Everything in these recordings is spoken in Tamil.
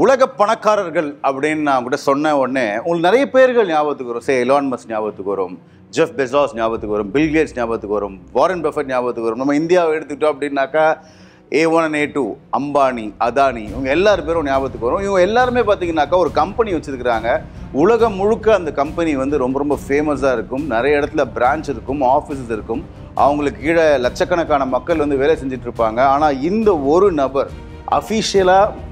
உலக பணக்காரர்கள் அப்படின்னு நான் கூட சொன்ன உடனே உங்களுக்கு நிறைய பேர்கள் ஞாபகத்துக்கு வரும். எலான் மஸ்க் ஞாபகத்துக்கு வரும், ஜெஃப் பெசாஸ் ஞாபகத்துக்கு வரும், பில் கேட்ஸ் ஞாபகத்துக்கு வரும், வாரன் பஃபெட் ஞாபகத்துக்கு வரும். நம்ம இந்தியாவை எடுத்துக்கிட்டோம் அப்படின்னாக்கா A1 and A2, Ambani, Adani, இவங்க எல்லாரும் பேரும் ஞாபகத்துக்கு வரும். இவங்க எல்லாருமே பார்த்தீங்கன்னாக்கா ஒரு கம்பெனி வச்சுருக்கிறாங்க. உலகம் முழுக்க அந்த கம்பெனி வந்து ரொம்ப ரொம்ப ஃபேமஸாக இருக்கும். நிறைய இடத்துல பிரான்ச் இருக்கும், ஆஃபீஸஸ் இருக்கும். அவங்களுக்கு கீழே லட்சக்கணக்கான மக்கள் வந்து வேலை செஞ்சுட்டு இருப்பாங்க. ஆனால் இந்த ஒரு நபர் அஃபீஷியலாக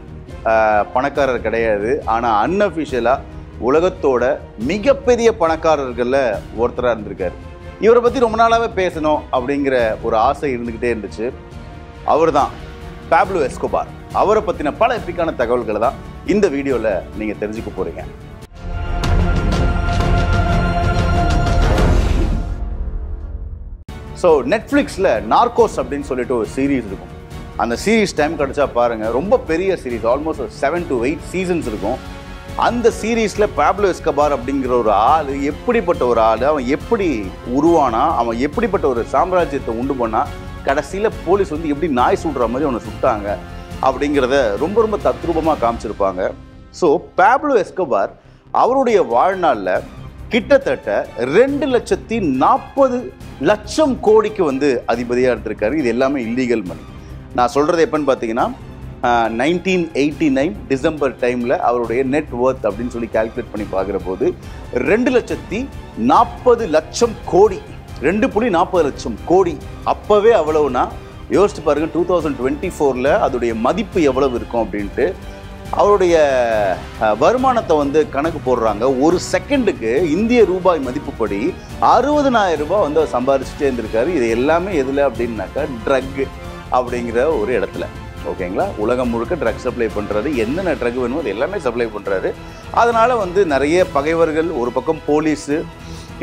பணக்காரர் கிடையாது, ஆனால் அன்அஃபிஷியலாக உலகத்தோட மிகப்பெரிய பணக்காரர்களில் ஒருத்தராக இருந்திருக்காரு. இவரை பற்றி ரொம்ப நாளாகவே பேசணும் அப்படிங்கிற ஒரு ஆசை இருந்துக்கிட்டே இருந்துச்சு. அவர் தான் பாப்லோ எஸ்கோபார். அவரை பற்றின பல எப்பிக்கான தகவல்களை தான் இந்த வீடியோவில் நீங்கள் தெரிஞ்சுக்க போகிறீங்க. ஸோ நெட்ஃப்ளிக்ஸில் நார்கோஸ் அப்படின்னு சொல்லிட்டு ஒரு சீரீஸ் இருக்கும். அந்த சீரீஸ் டைம் கிடச்சா பாருங்கள், ரொம்ப பெரிய சீரீஸ், ஆல்மோஸ்ட் 7 to 8 சீசன்ஸ் இருக்கும். அந்த சீரீஸில் பாப்லோ எஸ்கோபார் அப்படிங்கிற ஒரு ஆள் எப்படிப்பட்ட ஒரு ஆள், அவன் எப்படி உருவானா, அவன் எப்படிப்பட்ட ஒரு சாம்ராஜ்யத்தை உண்டு பண்ணால், கடைசியில் போலீஸ் வந்து எப்படி நாய் சுடுற மாதிரி அவனை சுட்டாங்க அப்படிங்கிறத ரொம்ப ரொம்ப தத்ரூபமாக காமிச்சிருப்பாங்க. ஸோ பாப்லோ எஸ்கோபார் அவருடைய வாழ்நாளில் கிட்டத்தட்ட 2,40,00,000 கோடிக்கு வந்து அதிபதியாக இருந்திருக்காரு. இது எல்லாமே இல்லீகல் மணி. நான் சொல்கிறது எப்போன்னு பார்த்தீங்கன்னா 1989 டிசம்பர் டைமில் அவருடைய நெட் ஒர்த் அப்படின்னு சொல்லி கால்குலேட் பண்ணி பார்க்குற போது 2,40,00,000 கோடி, 2.40 கோடி. அப்போவே அவ்வளவுனா யோசிச்சு பாருங்கள், 2024 அதோடைய மதிப்பு எவ்வளவு இருக்கும் அப்படின்ட்டு. அவருடைய வருமானத்தை வந்து கணக்கு போடுறாங்க. ஒரு செகண்டுக்கு இந்திய ரூபாய் மதிப்புப்படி 60,000 ரூபாய் வந்து அவர் சம்பாதிச்சுட்டே இருந்திருக்காரு. இது எல்லாமே எதில் அப்படின்னாக்கா ட்ரக் அப்படிங்கிற ஒரு இடத்துல. ஓகேங்களா, உலகம் முழுக்க ட்ரக் சப்ளை பண்ணுறாரு. என்னென்ன ட்ரக் வேணுமோ அது எல்லாமே சப்ளை பண்ணுறாரு. அதனால் வந்து நிறைய பகைவர்கள், ஒரு பக்கம் போலீஸு,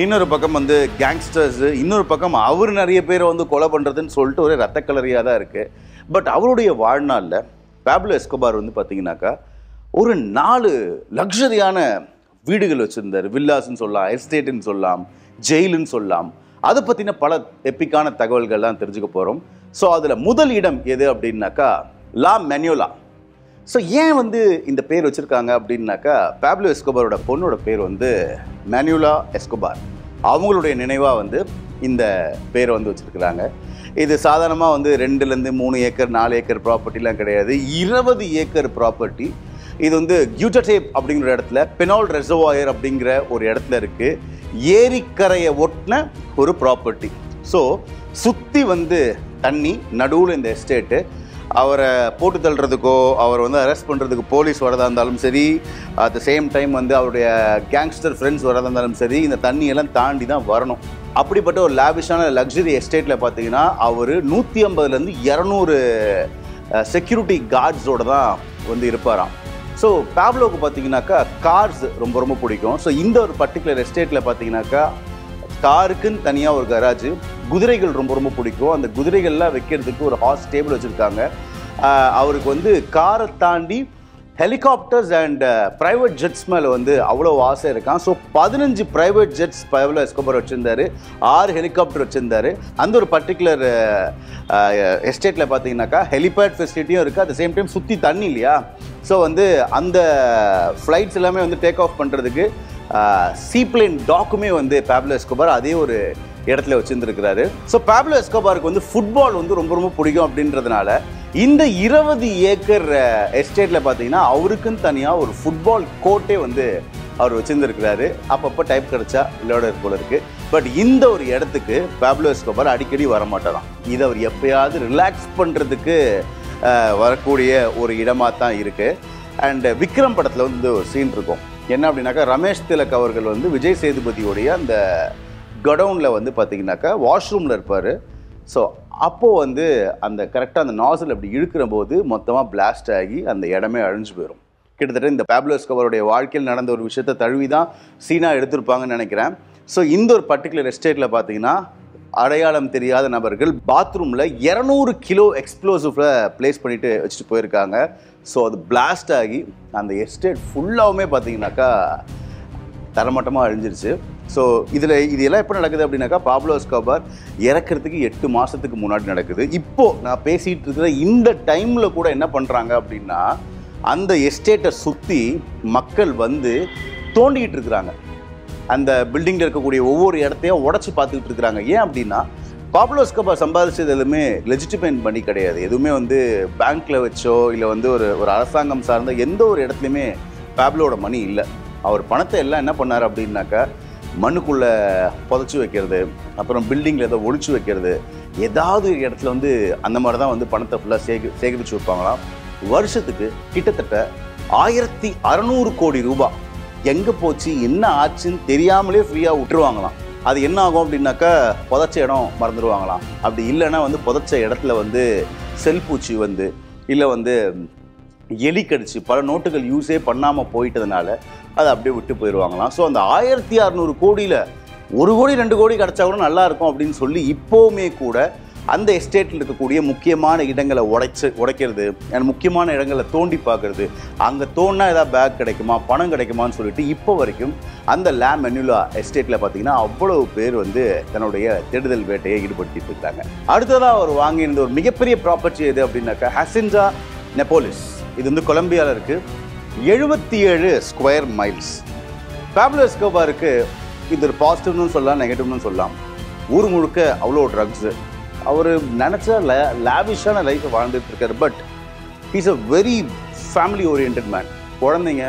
இன்னொரு பக்கம் வந்து கேங்ஸ்டர்ஸு, இன்னொரு பக்கம் அவர் நிறைய பேரை வந்து கொலை பண்ணுறதுன்னு சொல்லிட்டு ஒரு ரத்தக்கலரியாக தான் இருக்குது. பட் அவருடைய வாழ்நாளில் பாப்லோ எஸ்கோபார் வந்து பார்த்தீங்கன்னாக்கா ஒரு 4 லக்ஸரியான வீடுகள் வச்சுருந்தார். வில்லாஸ்ன்னு சொல்லலாம், எஸ்டேட்டுன்னு சொல்லலாம், ஜெயிலுன்னு சொல்லலாம். அதை பற்றின பல எப்பிக்கான தகவல்கள்லாம் தெரிஞ்சுக்க போகிறோம். ஸோ அதில் முதல் இடம் எது அப்படின்னாக்கா லா மெனியோலா. ஸோ ஏன் வந்து இந்த பேர் வச்சுருக்காங்க அப்படின்னாக்கா, பாப்லோ எஸ்கோபாரோட பொண்ணோட பேர் வந்து மெனியோலா எஸ்கோபார். அவங்களுடைய நினைவாக வந்து இந்த பேரை வந்து வச்சுருக்குறாங்க. இது சாதாரணமாக வந்து 2-3 ஏக்கர் 4 ஏக்கர் ப்ராப்பர்ட்டிலாம் கிடையாது, 20 ஏக்கர் ப்ராப்பர்ட்டி. இது வந்து கியூட்டடேப் அப்படிங்கிற இடத்துல, பெனால் ரெசர்வாயர் அப்படிங்கிற ஒரு இடத்துல இருக்குது. ஏரிக்கரையை ஒட்டின ஒரு ப்ராப்பர்ட்டி. ஸோ சுற்றி வந்து தண்ணி, நடுவில் இந்த எஸ்டேட்டு. அவரை போட்டு தள்ளுறதுக்கோ அவர் வந்து அரெஸ்ட் பண்ணுறதுக்கு போலீஸ் வரதா இருந்தாலும் சரி, அட் த சேம் டைம் வந்து அவருடைய கேங்ஸ்டர் ஃப்ரெண்ட்ஸ் வரதா இருந்தாலும் சரி, இந்த தண்ணியெல்லாம் தாண்டி தான் வரணும். அப்படிப்பட்ட ஒரு லாவிஷான லக்ஸரி எஸ்டேட்டில் பார்த்தீங்கன்னா அவர் 150லேருந்து 200 செக்யூரிட்டி கார்ட்ஸோடு தான் வந்து இருப்பாராம். ஸோ பாப்லோவுக்கு பார்த்தீங்கன்னாக்கா கார்ஸ் ரொம்ப ரொம்ப பிடிக்கும். ஸோ இந்த ஒரு பர்டிகுலர் எஸ்டேட்டில் பார்த்தீங்கன்னாக்கா காருக்குன்னு தனியாக ஒரு கராஜ், குதிரைகள் ரொம்ப ரொம்ப பிடிக்கும். அந்த குதிரைகள்லாம் வைக்கிறதுக்கு ஒரு ஹார்ஸ் டேபிள் வச்சுருக்காங்க. அவருக்கு வந்து காரை தாண்டி ஹெலிகாப்டர்ஸ் அண்ட் ப்ரைவேட் ஜெட்ஸ் மேலே வந்து அவ்வளோ ஆசை இருக்கான். So 15 private jets Pablo Escobar வச்சுருந்தாரு, 6 ஹெலிகாப்டர் வச்சுருந்தாரு. அந்த ஒரு பர்டிகுலர் எஸ்டேட்டில் பார்த்தீங்கன்னாக்கா ஹெலிபேட் ஃபெசிலிட்டியும் இருக்குது. அட் த சேம் டைம் சுற்றி தண்ணி இல்லையா, ஸோ வந்து அந்த ஃப்ளைட்ஸ் எல்லாமே வந்து டேக் ஆஃப் பண்ணுறதுக்கு சீப்ளைன் டாக்குமே வந்து பாப்லோ எஸ்கோபார் அதே ஒரு இடத்துல வச்சுருந்துருக்கிறாரு. ஸோ பாப்லோ எஸ்கோபாருக்கு வந்து ஃபுட்பால் வந்து ரொம்ப ரொம்ப பிடிக்கும் அப்படின்றதுனால இந்த 20 ஏக்கர் எஸ்டேட்டில் பார்த்தீங்கன்னா அவருக்குன்னு தனியாக ஒரு ஃபுட்பால் கோர்ட்டே வந்து அவர் வச்சுருந்துருக்கிறாரு. அப்பப்போ டைப் கிடச்சா விளையாட போல இருக்குது. பட் இந்த ஒரு இடத்துக்கு பாப்லோ எஸ்கோபார் அடிக்கடி வரமாட்டாராம். இது அவர் எப்பயாவது ரிலாக்ஸ் பண்ணுறதுக்கு வரக்கூடிய ஒரு இடமாக தான் இருக்குது. அண்ட் விக்ரம் படத்தில் வந்து ஒரு சீன் இருக்கும். என்ன அப்படின்னாக்கா, ரமேஷ் திலக் அவர்கள் வந்து விஜய் சேதுபதியோடைய அந்த கடவுனில் வந்து பார்த்தீங்கன்னாக்கா வாஷ்ரூமில் இருப்பார். ஸோ அப்போது வந்து அந்த கரெக்டாக அந்த நாசில் அப்படி இழுக்கிற போது மொத்தமாக பிளாஸ்ட் ஆகி அந்த இடமே அழிஞ்சு போயிடும். கிட்டத்தட்ட இந்த பாப்லோ எஸ்கோபாருடைய வாழ்க்கையில் நடந்த ஒரு விஷயத்தை தழுவி தான் சீனாக எடுத்திருப்பாங்கன்னு நினைக்கிறேன். ஸோ இந்த ஒரு பர்டிகுலர் எஸ்டேட்டில் பார்த்தீங்கன்னா அடையாளம் தெரியாத நபர்கள் பாத்ரூமில் 200 கிலோ எக்ஸ்ப்ளோசிவ்ல பிளேஸ் பண்ணிட்டு வச்சுட்டு போயிருக்காங்க. ஸோ அது பிளாஸ்ட் ஆகி அந்த எஸ்டேட் ஃபுல்லாகவுமே பார்த்தீங்கன்னாக்கா தரமட்டமாக அழிஞ்சிருச்சு. ஸோ இதெல்லாம் எப்போ நடக்குது அப்படின்னாக்கா, பாப்லோ எஸ்கோபார் இறக்கிறதுக்கு 8 மாதத்துக்கு முன்னாடி நடக்குது. இப்போது நான் பேசிகிட்டு இருக்கிற இந்த டைமில் கூட என்ன பண்ணுறாங்க அப்படின்னா, அந்த எஸ்டேட்டை சுற்றி மக்கள் வந்து தோண்டிக்கிட்டு இருக்கிறாங்க. அந்த பில்டிங்கில் இருக்கக்கூடிய ஒவ்வொரு இடத்தையும் உடச்சி பார்த்துக்கிட்டு இருக்கிறாங்க. ஏன் அப்படின்னா பாப்லோ எஸ்கோபார் சம்பாதிச்சது எதுவுமே லெஜிட்டிமேட் பண்ணி கிடையாது. எதுவுமே வந்து பேங்க்கில் வச்சோ இல்லை வந்து ஒரு அரசாங்கம் சார்ந்த எந்த ஒரு இடத்துலையுமே பாப்லோட மணி இல்லை. அவர் பணத்தை எல்லாம் என்ன பண்ணார் அப்படின்னாக்கா மண்ணுக்குள்ளே புதைச்சி வைக்கிறது, அப்புறம் பில்டிங்கில் ஏதோ ஒழிச்சு வைக்கிறது, ஏதாவது இடத்துல வந்து அந்த மாதிரி தான் வந்து பணத்தை ஃபுல்லாக சேகரித்து வைப்பாங்களாம். வருஷத்துக்கு கிட்டத்தட்ட 1600 கோடி ரூபாய் எங்கே போச்சு என்ன ஆச்சுன்னு தெரியாமலே ஃப்ரீயாக விட்டுருவாங்களாம். அது என்ன ஆகும் அப்படின்னாக்கா புதைச்ச இடம் மறந்துடுவாங்களாம். அப்படி இல்லைன்னா வந்து புதைச்ச இடத்துல வந்து செல் பூச்சி வந்து இல்லை வந்து எலி கடிச்சு பல நோட்டுகள் யூஸே பண்ணாமல் போயிட்டதுனால அதை அப்படியே விட்டு போயிடுவாங்களாம். ஸோ அந்த 1600 கோடியில் 1 கோடி 2 கோடி கிடச்சா கூட நல்லா இருக்கும் அப்படின்னு சொல்லி இப்போவுமே கூட அந்த எஸ்டேட்டில் இருக்கக்கூடிய முக்கியமான இடங்களை உடைக்கிறது, முக்கியமான இடங்களை தோண்டி பார்க்கறது, அங்கே தோண்டினா ஏதாவது பேக் கிடைக்குமா பணம் கிடைக்குமான்னு சொல்லிட்டு இப்போ வரைக்கும் அந்த லே மெனுலா எஸ்டேட்டில் பார்த்தீங்கன்னா அவ்வளவு பேர் வந்து தன்னுடைய தேடுதல் வேட்டையை ஈடுபடுத்திட்டு இருக்காங்க. அடுத்ததாக அவர் வாங்கியிருந்த ஒரு மிகப்பெரிய ப்ராப்பர்ட்டி எது அப்படின்னாக்கா ஹசின்டா நெப்போலிஸ். இது வந்து கொலம்பியாவில் இருக்குது. 77 ஸ்கொயர் மைல்ஸ். பாப்லோ எஸ்கோபாருக்கு இது ஒரு பாசிட்டிவ்னு சொல்லலாம், நெகட்டிவ்னு சொல்லலாம். ஊர் முழுக்க அவ்வளோ ட்ரக்ஸு. அவர் நினச்ச லேவிஷான லைஃப்பை வாழ்ந்துட்டு இருக்காரு. But is a very family orient man. குழந்தைங்க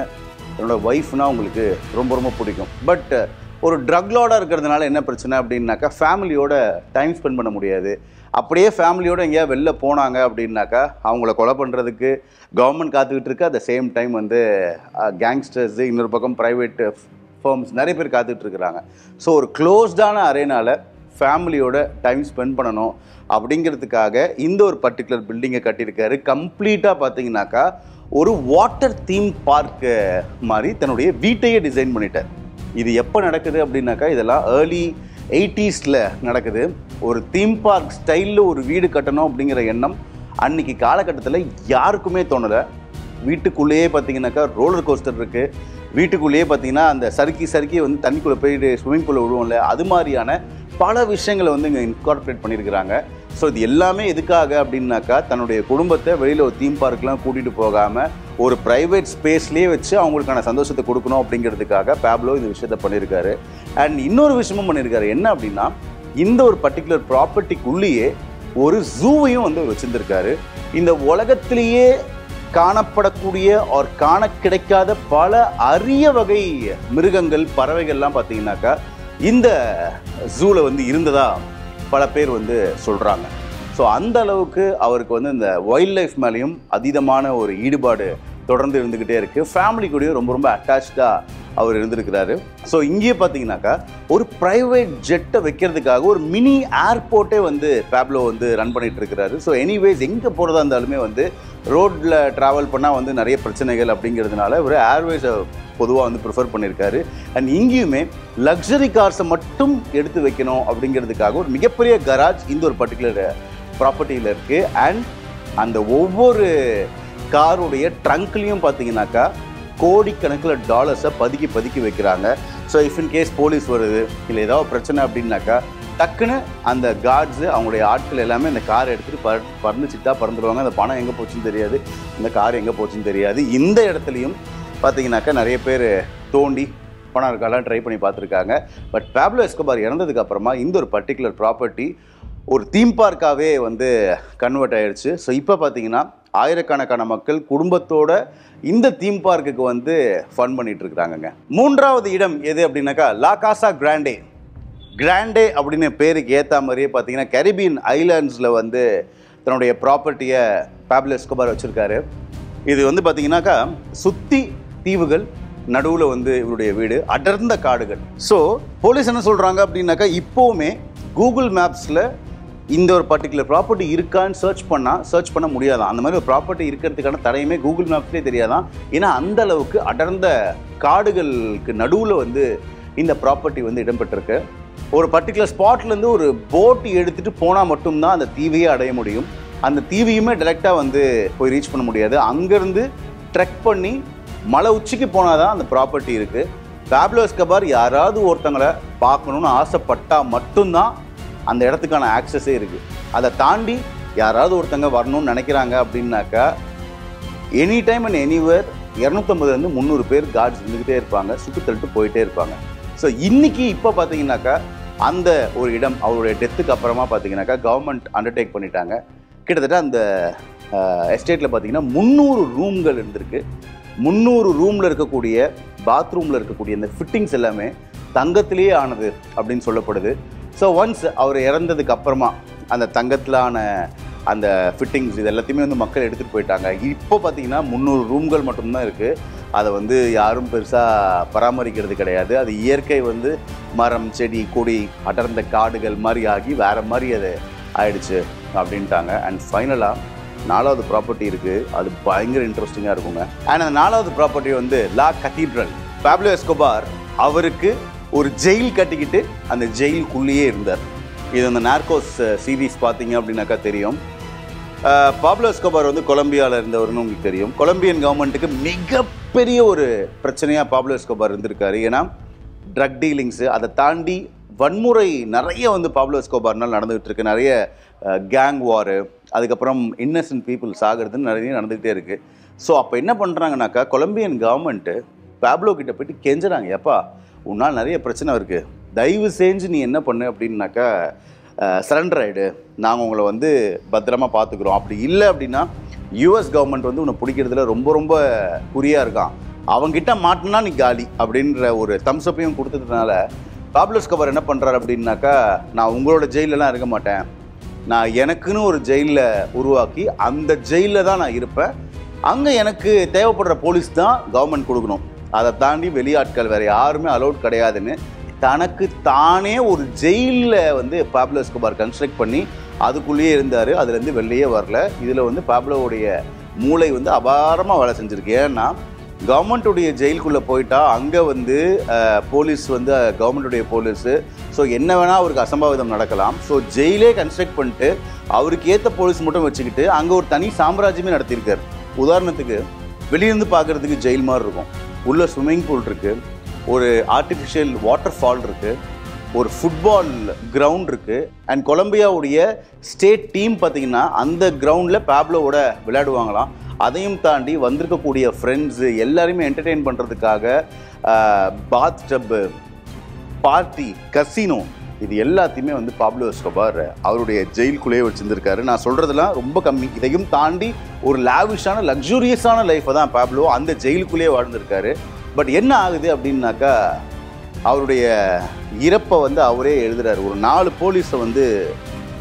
என்னோட ஒய்ஃப்னால் உங்களுக்கு ரொம்ப ரொம்ப பிடிக்கும். பட் ஒரு ட்ரக் லார்டாக இருக்கிறதுனால என்ன பிரச்சனை அப்படின்னாக்கா ஃபேமிலியோட டைம் ஸ்பெண்ட் பண்ண முடியாது. அப்படியே ஃபேமிலியோடு எங்கேயா வெளில போனாங்க அப்படின்னாக்கா அவங்கள கொலை பண்ணுறதுக்கு கவர்மெண்ட் காத்துக்கிட்டு இருக்கு. அட் த சேம் டைம் வந்து கேங்ஸ்டர்ஸு, இன்னொரு பக்கம் ப்ரைவேட் ஃபர்ம்ஸ் நிறைய பேர் காத்துக்கிட்டு இருக்கிறாங்க. ஸோ ஒரு க்ளோஸ்டான அரேனால ஃபேமிலியோட டைம் ஸ்பெண்ட் பண்ணணும் அப்படிங்கிறதுக்காக இந்த ஒரு பர்டிகுலர் பில்டிங்கை கட்டியிருக்காரு. கம்ப்ளீட்டாக பார்த்தீங்கன்னாக்கா ஒரு வாட்டர் தீம் பார்க்கு மாதிரி தன்னுடைய வீட்டையே டிசைன் பண்ணிட்டார். இது எப்போ நடக்குது அப்படின்னாக்கா இதெல்லாம் ஏர்லி 80s நடக்குது. ஒரு தீம் பார்க் ஸ்டைலில் ஒரு வீடு கட்டணும் அப்படிங்கிற எண்ணம் அன்றைக்கி காலகட்டத்தில் யாருக்குமே தோணலை. வீட்டுக்குள்ளேயே பார்த்தீங்கன்னாக்கா ரோலர் கோஸ்டர் இருக்குது. வீட்டுக்குள்ளேயே பார்த்தீங்கன்னா அந்த சறுக்கி வந்து தண்ணிக்குள்ளே போயிட்டு ஸ்விம்மிங் பூலில் விடுவோம்ல, அது மாதிரியான பல விஷயங்களை வந்து இங்கே இன்கார்பரேட் பண்ணியிருக்கிறாங்க. ஸோ இது எல்லாமே எதுக்காக அப்படின்னாக்கா தன்னுடைய குடும்பத்தை வெளியில் ஒரு தீம் பார்க்கெலாம் கூட்டிகிட்டு போகாமல் ஒரு ப்ரைவேட் ஸ்பேஸ்லேயே வச்சு அவங்களுக்கான சந்தோஷத்தை கொடுக்கணும் அப்படிங்கிறதுக்காக பாப்லோ இந்த விஷயத்தை பண்ணியிருக்காரு. அண்ட் இன்னொரு விஷயமும் பண்ணியிருக்காரு. என்ன அப்படின்னா இந்த ஒரு பர்டிகுலர் ப்ராப்பர்ட்டிக்குள்ளேயே ஒரு ஜூவையும் வந்து வச்சுருந்துருக்காரு. இந்த உலகத்திலேயே காணப்படக்கூடிய ஒரு காண கிடைக்காத பல அரிய வகை மிருகங்கள் பறவைகள்லாம் பார்த்தீங்கன்னாக்கா இந்த ஜூவில் வந்து இருந்ததா பல பேர் வந்து சொல்கிறாங்க. ஸோ அந்த அளவுக்கு அவருக்கு வந்து இந்த வைல்ட் லைஃப் மேலேயும் அதீதமான ஒரு ஈடுபாடு தொடர்ந்து இருந்துக்கிட்டே இருக்குது. ஃபேமிலி கூடயும் ரொம்ப ரொம்ப அட்டாச்சாக அவர் இருந்திருக்கிறாரு. ஸோ இங்கேயே பார்த்தீங்கன்னாக்கா ஒரு ப்ரைவேட் ஜெட்டை வைக்கிறதுக்காக ஒரு மினி ஏர்போர்ட்டே வந்து பாப்லோ வந்து ரன் பண்ணிகிட்டு இருக்கிறாரு. ஸோ எனிவேஸ் எங்கே போகிறதா இருந்தாலுமே வந்து ரோட்டில் ட்ராவல் பண்ணால் வந்து நிறைய பிரச்சனைகள் அப்படிங்கிறதுனால ஒரு ஏர்வேஸை பொதுவாக வந்து ப்ரிஃபர் பண்ணியிருக்காரு. அண்ட் இங்கேயுமே லக்ஸரி கார்ஸை மட்டும் எடுத்து வைக்கணும் அப்படிங்கிறதுக்காக ஒரு மிகப்பெரிய கராஜ் இந்த ஒரு பர்டிகுலர் ப்ராப்பர்ட்டியில் இருக்குது. அண்ட் அந்த ஒவ்வொரு காருடைய ட்ரங்க்லேயும் பார்த்தீங்கன்னாக்கா கோடிக்கணக்கில் டாலர்ஸை பதுக்கி வைக்கிறாங்க. So if in case police வருது இல்லை ஏதாவது பிரச்சனை அப்படின்னாக்கா டக்குன்னு அந்த கார்ட்ஸு அவங்களுடைய ஆட்கள் எல்லாமே இந்த காரை எடுத்துகிட்டு பறந்துச்சிட்டா பறந்துடுவாங்க. அந்த பணம் எங்கே போச்சுன்னு தெரியாது, இந்த கார் எங்கே போச்சுன்னு தெரியாது. இந்த இடத்துலையும் பார்த்தீங்கன்னாக்கா நிறைய பேர் தோண்டி பணம் இருக்காலாம் ட்ரை பண்ணி பார்த்துருக்காங்க. பட் பாப்லோ எஸ்கோபார் இறந்ததுக்கு அப்புறமா இந்த ஒரு பர்டிகுலர் ப்ராப்பர்ட்டி ஒரு தீம் பார்க்காகவே வந்து கன்வெர்ட் ஆயிடுச்சு. ஸோ இப்போ பார்த்தீங்கன்னா ஆயிரக்கணக்கான மக்கள் குடும்பத்தோட இந்த தீம் பார்க்குக்கு வந்து ஃபன் பண்ணிட்டு இருக்கிறாங்கங்க. 3வது இடம் எது அப்படின்னாக்கா லா காசா கிராண்டே. கிராண்டே அப்படின்னு பேருக்கு ஏற்ற மாதிரியே பார்த்தீங்கன்னா கரிபியன் ஐலாண்ட்ஸில் வந்து தன்னுடைய ப்ராப்பர்ட்டியை பாப்லோ எஸ்கோபார் வச்சுருக்காரு. இது வந்து பார்த்தீங்கன்னாக்கா சுற்றி தீவுகள், நடுவில் வந்து இவருடைய வீடு, அடர்ந்த காடுகள். ஸோ போலீஸ் என்ன சொல்கிறாங்க அப்படின்னாக்கா இப்போவுமே கூகுள் மேப்ஸில் இந்த ஒரு பர்டிகுலர் ப்ராப்பர்ட்டி இருக்கான்னு சர்ச் பண்ண முடியாதான். அந்த மாதிரி ஒரு ப்ராப்பர்ட்டி இருக்கிறதுக்கான தடையுமே கூகுள் மேப்ஸ்லேயே தெரியாதான். ஏன்னா அந்த அளவுக்கு அடர்ந்த காடுகளுக்கு நடுவில் வந்து இந்த ப்ராப்பர்ட்டி வந்து இடம்பெற்றிருக்கு. ஒரு பர்டிகுலர் ஸ்பாட்லேருந்து ஒரு போட் எடுத்துகிட்டு போனால் மட்டும்தான் அந்த தீவையே அடைய முடியும். அந்த தீவையுமே டைரெக்டாக வந்து போய் ரீச் பண்ண முடியாது. அங்கேருந்து ட்ரெக் பண்ணி மலை உச்சிக்கு போனால் தான் அந்த ப்ராப்பர்ட்டி இருக்குது. பாப்லோ எஸ்கோபார் யாராவது ஒருத்தங்களை பார்க்கணுன்னு ஆசைப்பட்டால் மட்டும்தான் அந்த இடத்துக்கான ஆக்சஸே இருக்குது. அதை தாண்டி யாராவது ஒருத்தங்க வரணும்னு நினைக்கிறாங்க அப்படின்னாக்கா எனி டைம் அண்ட் எனிவேர் 250 300 பேர் கார்ட்ஸ் இருந்துக்கிட்டே இருப்பாங்க, சுட்டு தள்ளிட்டு போயிட்டே இருப்பாங்க. ஸோ இன்னைக்கு இப்போ பார்த்தீங்கன்னாக்கா அந்த ஒரு இடம் அவருடைய டெத்துக்கு அப்புறமா பார்த்தீங்கன்னாக்கா கவர்மெண்ட் அண்டர்டேக் பண்ணிட்டாங்க. கிட்டத்தட்ட அந்த எஸ்டேட்டில் பார்த்தீங்கன்னா 300 ரூம்கள் இருந்திருக்கு. 300 ரூமில் இருக்கக்கூடிய பாத்ரூமில் இருக்கக்கூடிய அந்த ஃபிட்டிங்ஸ் எல்லாமே தங்கத்திலேயே ஆனது அப்படின்னு சொல்லப்படுது. ஸோ ஒன்ஸ் அவர் இறந்ததுக்கு அப்புறமா அந்த தங்கத்திலான அந்த ஃபிட்டிங்ஸ் இது எல்லாத்தையுமே வந்து மக்கள் எடுத்துகிட்டு போயிட்டாங்க. இப்போ பார்த்தீங்கன்னா 300 ரூம்கள் மட்டும்தான் இருக்குது. அதை வந்து யாரும் பெருசாக பராமரிக்கிறது கிடையாது. அது இயற்கை வந்து மரம் செடி கொடி அடர்ந்த காடுகள் மாதிரி ஆகி வேறு மாதிரி அது ஆயிடுச்சு அப்படின்ட்டாங்க. அண்ட் ஃபைனலாக 4வது ப்ராப்பர்ட்டி இருக்குது. அது பயங்கர இன்ட்ரெஸ்டிங்காக இருக்குங்க. அண்ட் அந்த 4வது ப்ராப்பர்ட்டி வந்து லா கத்தீட்ரல். பாப்லோ எஸ்கோபார் அவருக்கு ஒரு ஜெயில் கட்டிக்கிட்டு அந்த ஜெயிலுக்குள்ளேயே இருந்தார். இது அந்த நார்கோஸ் சீரீஸ் பார்த்தீங்க அப்படின்னாக்கா தெரியும். பாப்லோ எஸ்கோபார் வந்து கொலம்பியாவில் இருந்தவர்னு உங்களுக்கு தெரியும். கொலம்பியன் கவர்மெண்ட்டுக்கு மிகப்பெரிய ஒரு பிரச்சனையாக பாப்லோ எஸ்கோபார் இருந்திருக்காரு. ஏன்னா ட்ரக் டீலிங்ஸு, அதை தாண்டி வன்முறை நிறைய வந்து பாப்லோ எஸ்கோபார்னால் நடந்துகிட்டு இருக்கு. நிறைய கேங் வாரு, அதுக்கப்புறம் இன்னசென்ட் பீப்புள் சாகிறதுன்னு நிறைய நடந்துகிட்டே இருக்குது. ஸோ அப்போ என்ன பண்ணுறாங்கனாக்கா கொலம்பியன் கவர்மெண்ட்டு பாப்லோ கிட்ட போயிட்டு கெஞ்சுறாங்க, எப்பா உன்னால் நிறைய பிரச்சனை இருக்குது, தயவு செஞ்சு நீ என்ன பண்ணு அப்படின்னாக்கா சரண்டர் ஆகிடு, நாங்கள் உங்களை வந்து பத்திரமா பார்த்துக்குறோம். அப்படி இல்லை அப்படின்னா யூஎஸ் கவர்மெண்ட் வந்து உன்னை பிடிக்கிறதுல ரொம்ப ரொம்ப குறியாக இருக்கான், அவங்ககிட்ட மாட்டினா நீ காலி அப்படின்ற ஒரு தம்ஸ்அப்பையும் கொடுத்ததுனால பாப்லோ எஸ்கோபார் என்ன பண்ணுறாரு அப்படின்னாக்கா, நான் உங்களோட ஜெயிலெலாம் இருக்க மாட்டேன், நான் எனக்குன்னு ஒரு ஜெயிலில் உருவாக்கி அந்த ஜெயிலில் தான் நான் இருப்பேன், அங்கே எனக்கு தேவைப்படுற போலீஸ் தான் கவர்மெண்ட் கொடுக்கணும், அதை தாண்டி வெளியாட்கள் வேறு யாருமே அலோட் கிடையாதுன்னு தனக்கு தானே ஒரு ஜெயிலில் வந்து பாப்லோ எஸ்கோபார் கன்ஸ்ட்ரக்ட் பண்ணி அதுக்குள்ளேயே இருந்தார். அதுலேருந்து வெளியே வரல. இதில் வந்து பாப்லோவுடைய மூளை வந்து அபாரமாக வேலை செஞ்சுருக்கு. ஏன்னா கவர்மெண்ட்டுடைய ஜெயிலுக்குள்ளே போயிட்டா அங்கே வந்து போலீஸ் வந்து கவர்மெண்ட்டுடைய போலீஸு, ஸோ என்ன வேணால் அவருக்கு அசம்பாவிதம் நடக்கலாம். ஸோ ஜெயிலே கன்ஸ்ட்ரக்ட் பண்ணிட்டு அவருக்கு ஏற்ற போலீஸ் மட்டும் வச்சுக்கிட்டு அங்கே ஒரு தனி சாம்ராஜ்யமே நடத்தியிருக்கார். உதாரணத்துக்கு வெளியிருந்து பார்க்குறதுக்கு ஜெயில் மாதிரி இருக்கும். உள்ள ஸ்விம்மிங் பூல் இருக்குது, ஒரு ஆர்டிஃபிஷியல் வாட்டர் ஃபால் இருக்குது, ஒரு ஃபுட்பால் கிரவுண்ட் இருக்குது. அண்ட் கொலம்பியாவுடைய ஸ்டேட் டீம் பார்த்திங்கன்னா அந்த கிரவுண்டில் பாப்லோவோட விளையாடுவாங்களாம். அதையும் தாண்டி வந்திருக்கக்கூடிய ஃப்ரெண்ட்ஸு எல்லாரையுமே என்டர்டெயின் பண்ணுறதுக்காக பாத் டப்பு, பார்ட்டி, கசினோ, இது எல்லாத்தையுமே வந்து பாப்லோ எஸ்கோபார் அவருடைய ஜெயிலுக்குள்ளேயே வச்சுருந்துருக்காரு. நான் சொல்கிறதுலாம் ரொம்ப கம்மி. இதையும் தாண்டி ஒரு லாவிஷான லக்ஸூரியஸான லைஃப்பை தான் பாப்லோ அந்த ஜெயிலுக்குள்ளேயே வாழ்ந்திருக்காரு. பட் என்ன ஆகுது அப்படின்னாக்கா அவருடைய இறப்பை வந்து அவரே எழுதுறாரு. ஒரு 4 போலீஸை வந்து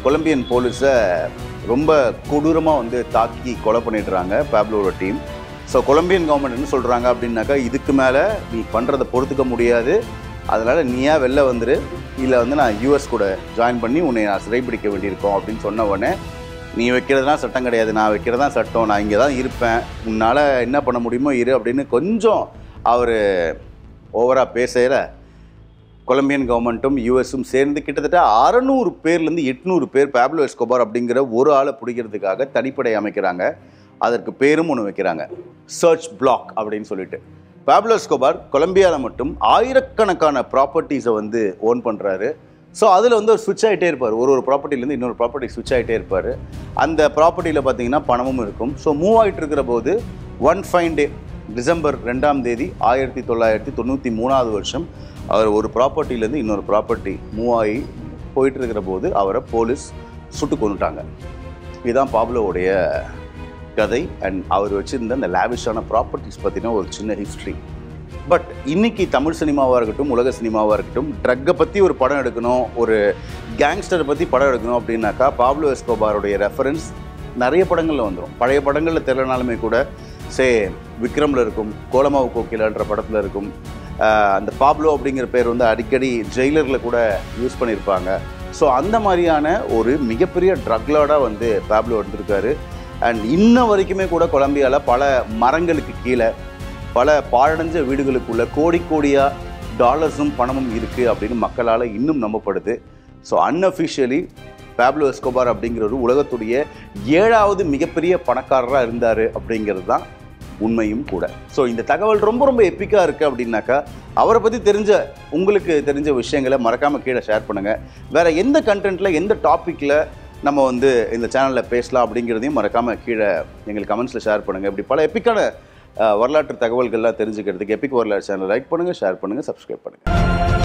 கொலம்பியன் போலீஸை ரொம்ப கொடூரமாக வந்து தாக்கி கொலை பண்ணிடுறாங்க பாப்லோவோட டீம். ஸோ கொலம்பியன் கவர்மெண்ட் என்ன சொல்கிறாங்க அப்படின்னாக்கா, இதுக்கு மேலே நீ பண்ணுறதை பொறுத்துக்க முடியாது, அதனால் நீயா வெளில வந்துரு, இல்லை வந்து நான் யூஎஸ் கூட ஜாயின் பண்ணி உன்னை நான் சிறைப்பிடிக்க வேண்டியிருக்கோம் அப்படின்னு சொன்ன உடனே, நீ வைக்கிறதுலாம் சட்டம் கிடையாது, நான் வைக்கிறதான் சட்டம், நான் இங்கே தான் இருப்பேன், உன்னால் என்ன பண்ண முடியுமோ இரு அப்படின்னு கொஞ்சம் அவர் ஓவராக பேசுகிற கொலம்பியன் கவர்மெண்ட்டும் யூஎஸும் சேர்ந்து கிட்டத்தட்ட 600 பேர்லேருந்து 800 பேர் பாப்லோ எஸ்கோபார் அப்படிங்கிற ஒரு ஆளை பிடிக்கிறதுக்காக தனிப்படை அமைக்கிறாங்க. அதற்கு பேரும் ஒன்று வைக்கிறாங்க, சர்ச் பிளாக் அப்படின்னு சொல்லிட்டு. பாப்லோ எஸ்கோபார் கொலம்பியாவில் மட்டும் ஆயிரக்கணக்கான ப்ராப்பர்ட்டிஸை வந்து ஓன் பண்ணுறாரு. ஸோ அதில் வந்து ஒரு ஸ்விட்ச் ஆகிட்டே இருப்பார், ஒரு ப்ராப்பர்ட்டிலேருந்து இன்னொரு ப்ராப்பர்ட்டி ஸ்விட்ச் ஆகிட்டே இருப்பார். அந்த ப்ராப்பர்ட்டியில் பார்த்தீங்கன்னா பணமும் இருக்கும். ஸோ மூவ் ஆகிட்டு இருக்கிற போது ஒன் ஃபைன் டே டிசம்பர் 2ஆம் தேதி 1993 வருஷம் அவர் ஒரு ப்ராப்பர்ட்டிலேருந்து இன்னொரு ப்ராப்பர்ட்டி மூவ் ஆகி போயிட்டு இருக்கிற போது அவரை போலீஸ் சுட்டு கொண்டுட்டாங்க. இதுதான் பாப்லோவுடைய கதை. அண்ட் அவர் வச்சுருந்த அந்த லேவிஷான ப்ராப்பர்ட்டிஸ் பற்றின ஒரு சின்ன ஹிஸ்ட்ரி. பட் இன்றைக்கி தமிழ் சினிமாவாக இருக்கட்டும், உலக சினிமாவாக இருக்கட்டும், ட்ரக்கை பற்றி ஒரு படம் எடுக்கணும், ஒரு கேங்ஸ்டரை பற்றி படம் எடுக்கணும் அப்படின்னாக்கா பாப்லோ எஸ்கோபாருடைய ரெஃபரன்ஸ் நிறைய படங்களில் வந்துடும். பழைய படங்களில் தெரியலனாலுமே கூட விக்ரமில் இருக்கும், கோலமாவு கோகிலான்ற படத்தில் இருக்கும், அந்த பாப்லோ அப்படிங்கிற பேர் வந்து அடிக்கடி ஜெயிலரில் கூட யூஸ் பண்ணியிருப்பாங்க. ஸோ அந்த மாதிரியான ஒரு மிகப்பெரிய ட்ரக் லார்டாக வந்து பாப்லோ எடுத்திருக்காரு. அண்ட் இன்ன வரைக்குமே கூட கொலம்பியாவில் பல மரங்களுக்கு கீழே பல பாழடைஞ்ச வீடுகளுக்குள்ள கோடி கோடியாக டாலர்ஸும் பணமும் இருக்குது அப்படின்னு மக்களால் இன்னும் நம்பப்படுது. ஸோ அன்அஃபிஷியலி பாப்லோ எஸ்கோபார் அப்படிங்கிறவர் உலகத்துடைய 7வது மிகப்பெரிய பணக்காரராக இருந்தார் அப்படிங்கிறது தான் உண்மையும் கூட. ஸோ இந்த தகவல் ரொம்ப ரொம்ப எப்பிக்காக இருக்குது அப்படின்னாக்கா அவரை பற்றி உங்களுக்கு தெரிஞ்ச விஷயங்களை மறக்காமல் கீழே ஷேர் பண்ணுங்கள். வேறு எந்த கண்டென்ட்டில் எந்த டாப்பிக்கில் நம்ம வந்து இந்த சேனலில் பேசலாம் அப்படிங்கிறதையும் மறக்காமல் கீழே எங்களுக்கு கமெண்ட்ஸில் ஷேர் பண்ணுங்கள். இப்படி பல எப்பிக்கான வரலாற்று தகவல்கள்லாம் தெரிஞ்சுக்கிறதுக்கு எபிக் வரலாறு சேனல் லைக் பண்ணுங்கள், ஷேர் பண்ணுங்கள், சப்ஸ்கிரைப் பண்ணுங்கள்.